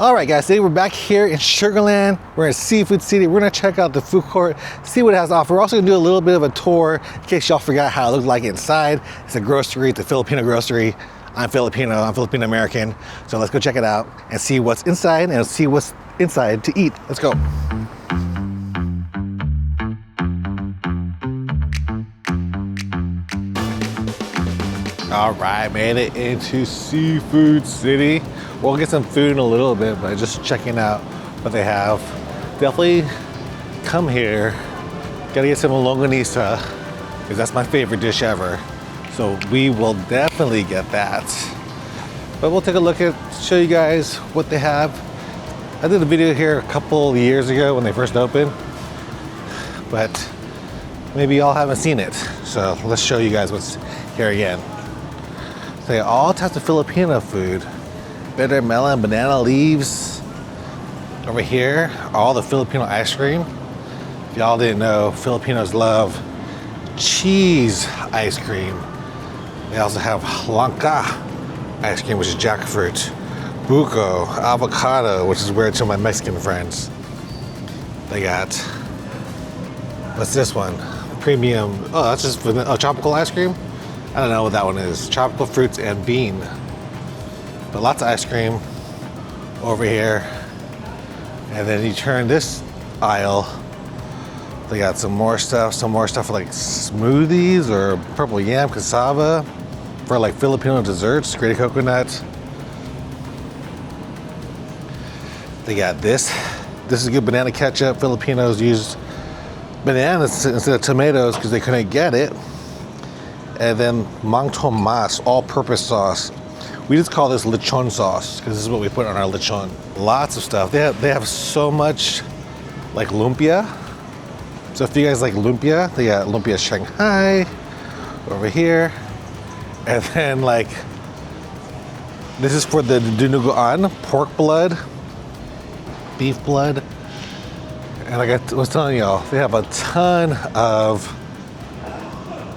All right, guys, today we're back here in Sugarland. We're in Seafood City. We're gonna check out the food court, see what it has to offer. We're also gonna do a little bit of a tour in case y'all forgot how it looked like inside. It's a grocery, it's a Filipino grocery. I'm Filipino, I'm Filipino American. So let's go check it out and see what's inside and see what's inside to eat. Let's go. All right, made it into Seafood City. We'll get some food in a little bit, but just checking out what they have. Definitely come here. Gotta get some longanisa, because that's my favorite dish ever. So we will definitely get that. But we'll take a look at, show you guys what they have. I did a video here a couple years ago when they first opened, but maybe y'all haven't seen it. So let's show you guys what's here again. They got all types of Filipino food. Bitter melon, banana leaves. Over here, all the Filipino ice cream. If y'all didn't know, Filipinos love cheese ice cream. They also have langka ice cream, which is jackfruit. Buko, avocado, which is weird to my Mexican friends. They got, what's this one? Premium, oh, that's just tropical ice cream? I don't know what that one is. Tropical fruits and bean. But lots of ice cream over here. And then you turn this aisle, they got some more stuff for like smoothies or purple yam cassava for like Filipino desserts, grated coconut. They got this. This is good banana ketchup. Filipinos use bananas instead of tomatoes because they couldn't get it. And then Mang Tomas, all-purpose sauce. We just call this lechon sauce because this is what we put on our lechon. Lots of stuff. They have so much like lumpia. So if you guys like lumpia, they got lumpia Shanghai over here. And then like, this is for the dinuguan, pork blood, beef blood. And like I was telling y'all, they have a ton of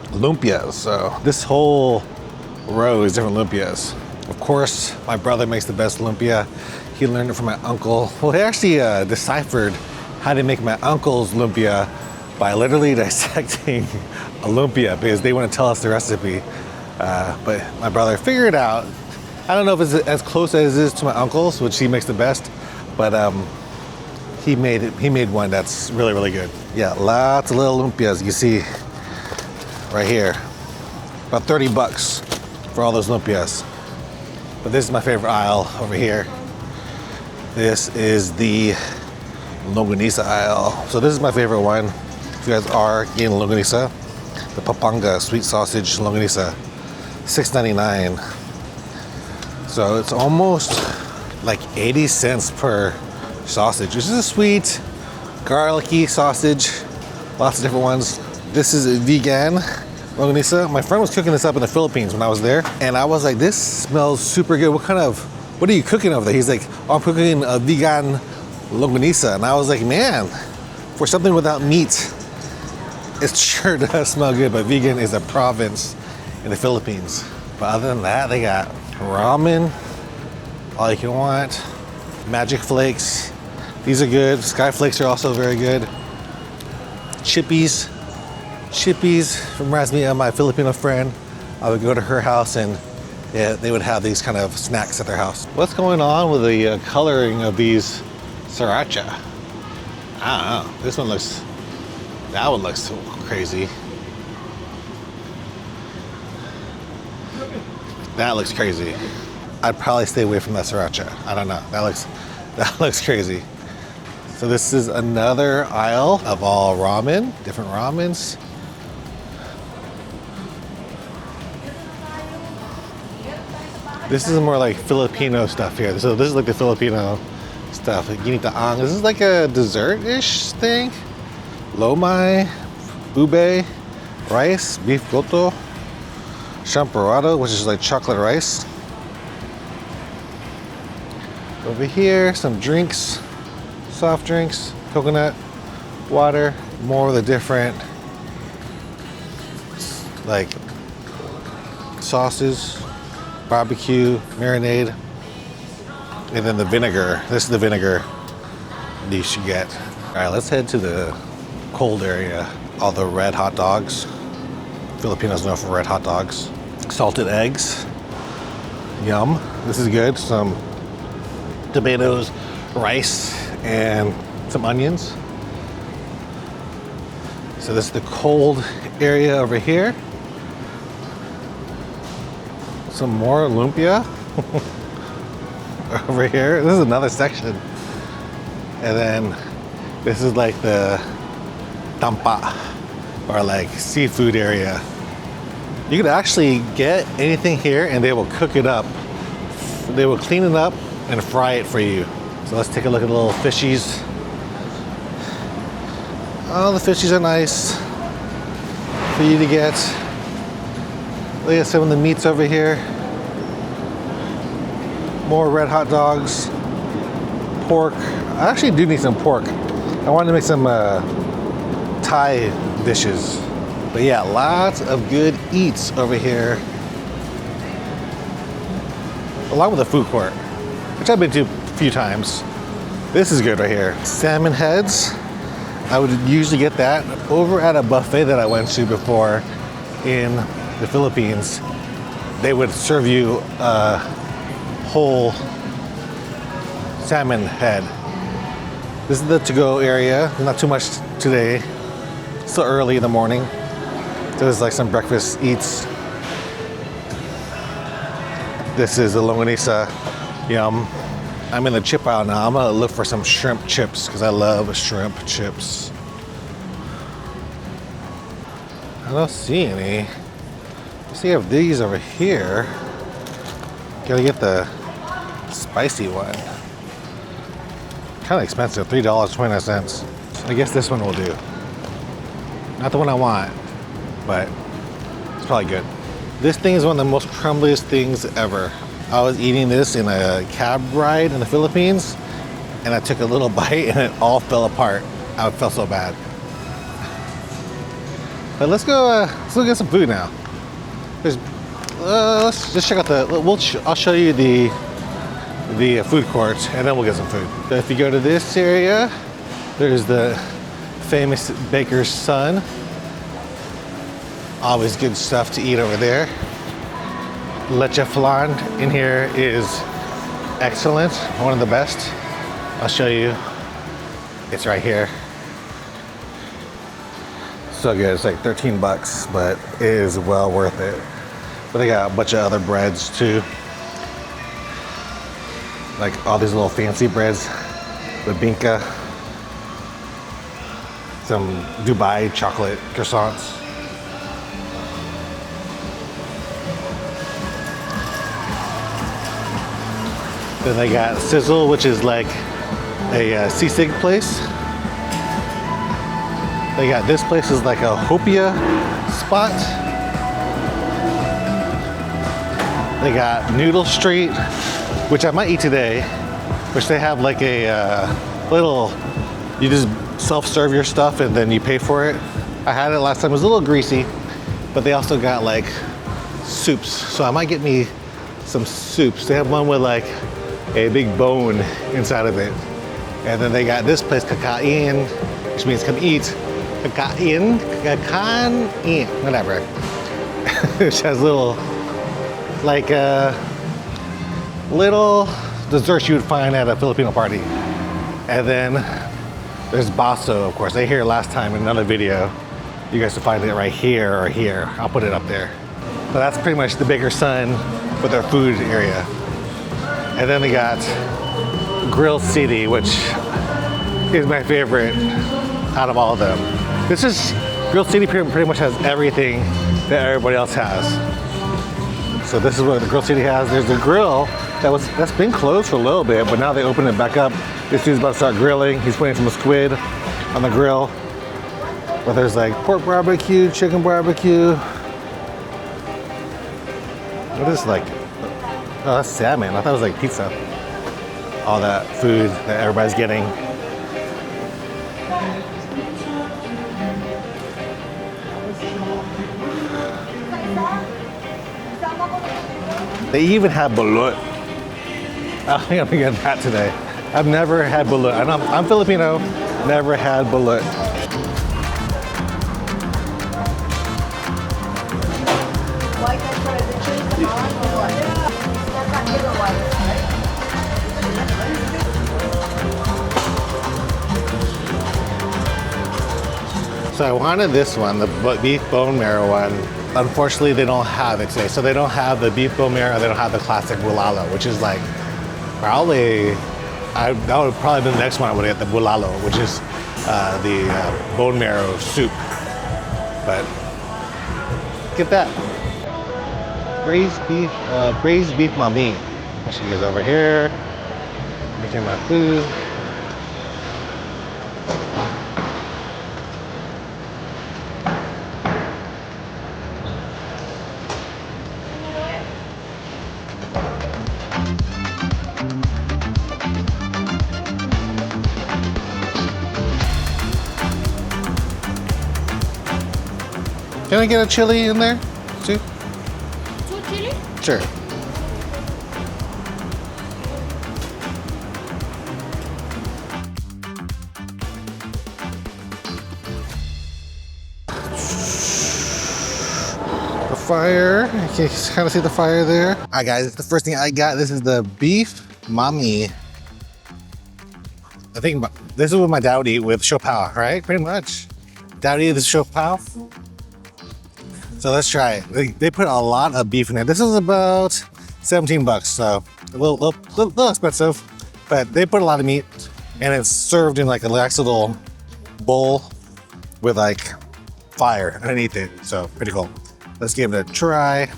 lumpias. So this whole row is different lumpias. Of course, my brother makes the best lumpia. He learned it from my uncle. Well, he actually deciphered how to make my uncle's lumpia by literally dissecting a lumpia because they wouldn't tell us the recipe. But my brother figured it out. I don't know if it's as close as it is to my uncle's, which he makes the best, but he made one that's really, really good. Yeah, lots of little lumpias. You see right here, about 30 bucks for all those lumpias. But this is my favorite aisle over here. This is the longanisa aisle. So this is my favorite one. If you guys are getting longanisa, the papanga sweet sausage longanisa, $6.99. So it's almost like 80 cents per sausage. This is a sweet, garlicky sausage. Lots of different ones. This is a vegan longanisa. My friend was cooking this up in the Philippines when I was there, and I was like, this smells super good. What are you cooking over there? He's like, oh, I'm cooking a vegan longanisa. And I was like, man, for something without meat, it sure does smell good, but vegan is a province in the Philippines. But other than that, they got ramen, all you can want, magic flakes. These are good. Sky flakes are also very good. Chippies reminds me of my Filipino friend. I would go to her house and yeah, they would have these kind of snacks at their house. What's going on with the coloring of these sriracha? I don't know. That one looks so crazy. That looks crazy. I'd probably stay away from that sriracha. I don't know. That looks crazy. So this is another aisle of all ramen, different ramens. This is more like Filipino stuff here. So this is like the Filipino stuff. Like ginitaang. This is like a dessert-ish thing. Lomai, ube, rice, beef goto, champorado, which is like chocolate rice. Over here, some drinks, soft drinks, coconut, water, more of the different like sauces, barbecue, marinade. And then the vinegar. This is the vinegar you should get. All right, let's head to the cold area. All the red hot dogs. Filipinos know for red hot dogs. Salted eggs. Yum. This is good. Some tomatoes, rice, and some onions. So this is the cold area over here. Some more lumpia over here. This is another section. And then this is like the tampa, or like seafood area. You could actually get anything here and they will cook it up. They will clean it up and fry it for you. So let's take a look at the little fishies. Oh, the fishies are nice for you to get. Look at some of the meats over here. More red hot dogs. Pork. I actually do need some pork. I wanted to make some Thai dishes. But yeah, lots of good eats over here. Along with the food court, which I've been to a few times. This is good right here. Salmon heads. I would usually get that over at a buffet that I went to before in the Philippines. They would serve you a whole salmon head. This is the to-go area. Not too much today. Still early in the morning. So there's like some breakfast eats. This is the longanisa. Yum. I'm in the chip aisle now. I'm gonna look for some shrimp chips because I love shrimp chips. I don't see any. Let's see if these over here. Gotta get the spicy one. Kind of expensive, $3.29. I guess this one will do. Not the one I want, but it's probably good. This thing is one of the most crumbliest things ever. I was eating this in a cab ride in the Philippines, and I took a little bite and it all fell apart. I felt so bad. But let's go get some food now. Let's just check out I'll show you the food court, and then we'll get some food. So if you go to this area, there's the famous baker's son. Always good stuff to eat over there. Leche flan in here is excellent, one of the best. I'll show you. It's right here. So good. It's like 13 bucks, but it is well worth it. But they got a bunch of other breads too. Like all these little fancy breads, babinka, some Dubai chocolate croissants. Then they got Sizzle, which is like a sisig place. They got this place is like a hopia spot. They got Noodle Street, which I might eat today, which they have like a little, you just self-serve your stuff and then you pay for it. I had it last time, it was a little greasy, but they also got like soups. So I might get me some soups. They have one with like a big bone inside of it. And then they got this place, Kakain, which means come eat. Kakain, whatever. Which has little, like little desserts you would find at a Filipino party. And then there's Baso, of course. I hear last time in another video. You guys will find it right here or here. I'll put it up there. But that's pretty much the baker's son with their food area. And then they got Grill City, which is my favorite out of all of them. Grill City pretty much has everything that everybody else has. So this is what the Grill City has. There's a grill that's been closed for a little bit, but now they open it back up. This dude's about to start grilling. He's putting some squid on the grill. But there's like pork barbecue, chicken barbecue. What is like? Oh, that's salmon. I thought it was like pizza. All that food that everybody's getting. They even have balut. I think I'm gonna get that today. I've never had balut. I'm Filipino, never had balut. So I wanted this one, the beef bone marrow one. Unfortunately, they don't have it today. So they don't have the beef bone marrow, they don't have the classic bulalo, which is like probably, that would probably be the next one I would get, the bulalo, which is the bone marrow soup. But get that. Braised beef mami. She is over here, making my food. Can I get a chili in there too? 2 chili? Sure. The fire, you can kind of see the fire there. All right guys, the first thing I got, this is the beef mami. I think this is what my dad would eat with shopao, right? Pretty much. Dad would eat with shopao. So let's try it. They put a lot of beef in it. This is about 17 bucks, so a little expensive, but they put a lot of meat and it's served in like a nice little bowl with like fire underneath it. So pretty cool. Let's give it a try.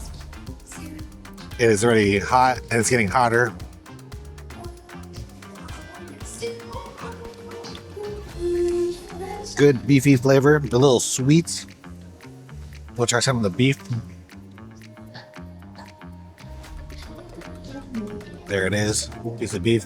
It is already hot and it's getting hotter. Good beefy flavor, a little sweet. We'll try some of the beef. There it is, piece of beef.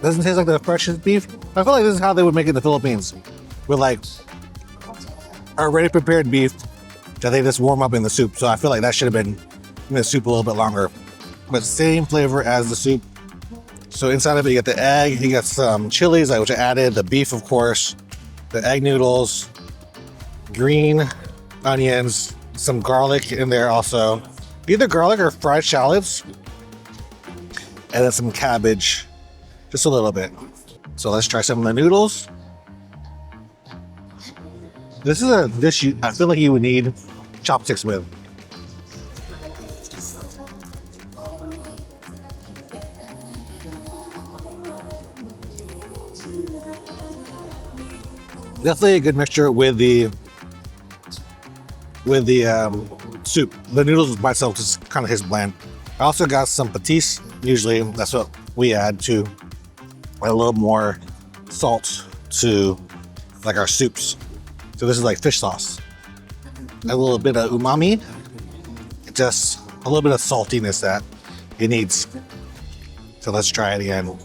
Doesn't taste like the freshest beef. I feel like this is how they would make it in the Philippines, with like already prepared beef that they just warm up in the soup. So I feel like that should have been in the soup a little bit longer. But same flavor as the soup. So inside of it, you get the egg, you got some chilies, which I added, the beef, of course, the egg noodles, green onions, some garlic in there also. Either garlic or fried shallots. And then some cabbage, just a little bit. So let's try some of the noodles. This is a dish I feel like you would need chopsticks with. Definitely a good mixture with the soup. The noodles by itself just kind of tastes bland. I also got some patis. Usually that's what we add to a little more salt to like our soups. So this is like fish sauce. A little bit of umami, just a little bit of saltiness that it needs. So let's try it again.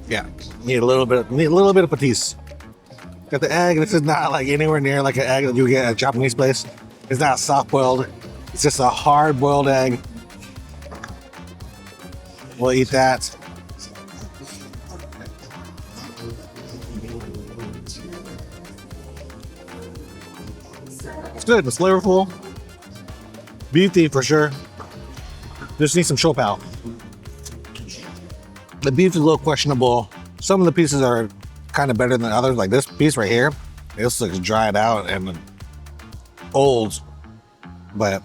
Yeah, need a little bit of patis. Got the egg. This is not like anywhere near like an egg that you get at a Japanese place. It's not soft boiled. It's just a hard boiled egg. We'll eat that. It's good. It's flavorful. Beefy for sure. Just need some shopao. The beef is a little questionable. Some of the pieces are kind of better than others. Like this piece right here, this looks dried out and old, but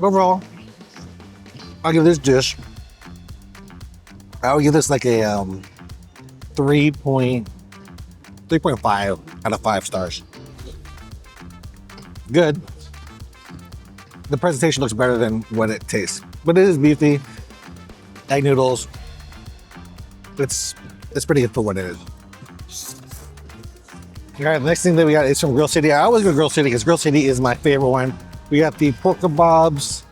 overall, I'll give this dish, I would give this like a 3.5 out of 5 stars. Good. The presentation looks better than what it tastes, but it is beefy. Egg noodles. It's pretty good for what it is. All right, the next thing that we got is from Grill City. I always go to Grill City because Grill City is my favorite one. We got the pork kebabs,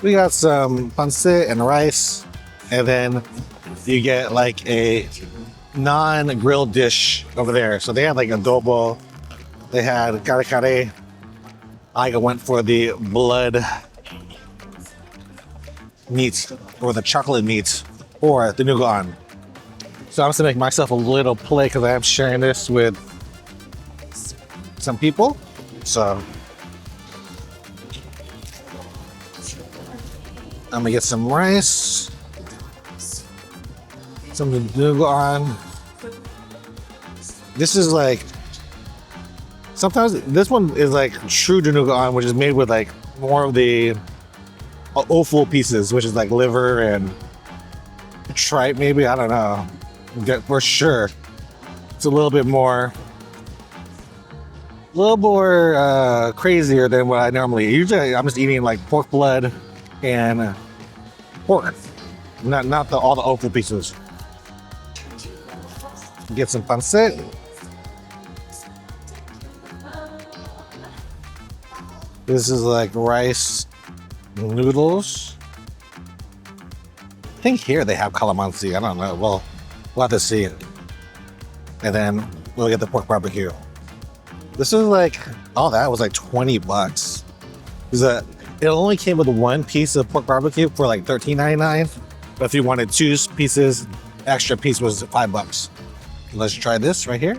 We got some pancit and rice, and then you get like a non-grilled dish over there. So they had like adobo, they had kare kare. I went for the blood meat or the chocolate meat or the nugaan. So I'm just gonna make myself a little plate because I am sharing this with some people. So I'm gonna get some rice, some nugaan. This is like, sometimes this one is like true nugaan, which is made with like more of the offal pieces, which is like liver and tripe, maybe, I don't know. For sure, it's a little more crazier than what I normally eat. Usually I'm just eating like pork blood and pork, not all the offal pieces. Get some pancit. This is like rice noodles. I think here they have calamansi. I don't know. Well, we'll have to see it. And then we'll get the pork barbecue. This is like, oh, that was like 20 bucks. It only came with one piece of pork barbecue for like $13.99. But if you wanted two pieces, extra piece was $5. Let's try this right here.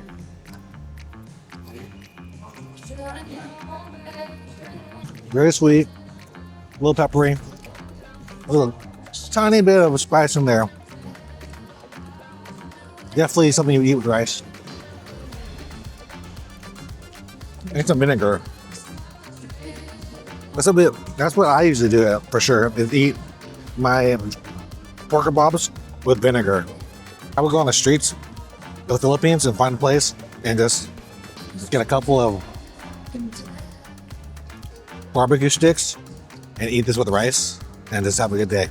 Very sweet, a little peppery, a little tiny bit of a spice in there. Definitely something you eat with rice. And some vinegar. That's what I usually do for sure, is eat my pork kebabs with vinegar. I would go on the streets of the Philippines and find a place and just get a couple of barbecue sticks and eat this with rice and just have a good day.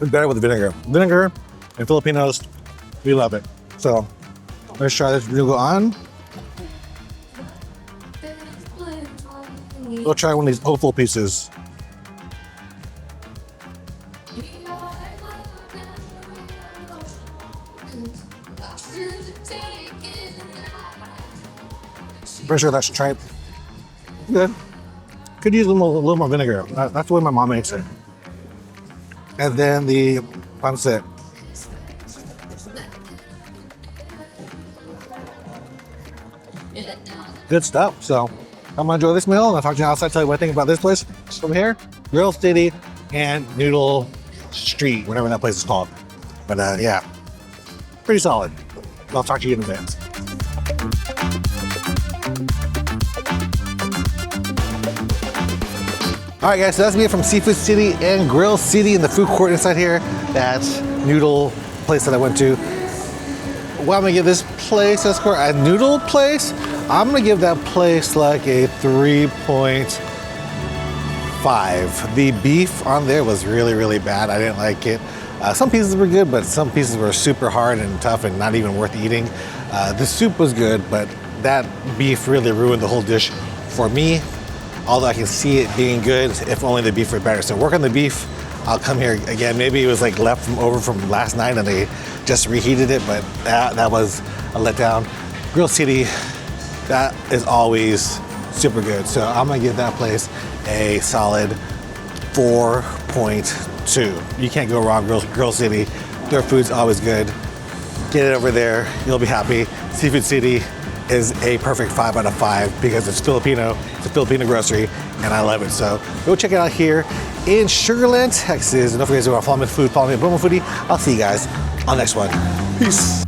It's better with vinegar. Vinegar and Filipinos, we love it. So let's try this nugaan. We'll try one of these offal pieces. Pretty sure that's tripe. Good. Could use a little more vinegar. That's the way my mom makes it. And then the pancit. Good stuff. So I'm gonna enjoy this meal and I'll talk to you outside, tell you what I think about this place from here. Grill City and Noodle Street, whatever that place is called. But yeah, pretty solid. I'll talk to you in advance. All right, guys, so that's me from Seafood City and Grill City in the food court inside here. That's noodle place that I went to. Well, I'm gonna give this place a score. A noodle place, I'm gonna give that place like a 3.5. The beef on there was really, really bad. I didn't like it. Some pieces were good, but some pieces were super hard and tough and not even worth eating. The soup was good, but that beef really ruined the whole dish for me. Although I can see it being good, if only the beef were better. So work on the beef. I'll come here again. Maybe it was like left over from last night and they just reheated it, but that was a letdown. Grill City, that is always super good. So I'm gonna give that place a solid 4.2. You can't go wrong, Grill City. Their food's always good. Get it over there, you'll be happy. Seafood City is a perfect 5 out of 5 because it's Filipino, it's a Filipino grocery, and I love it. So go check it out here in SUGARLAND, Texas. And don't forget to follow me on food, follow me at Boom Foodie. I'll see you guys on the next one. Peace.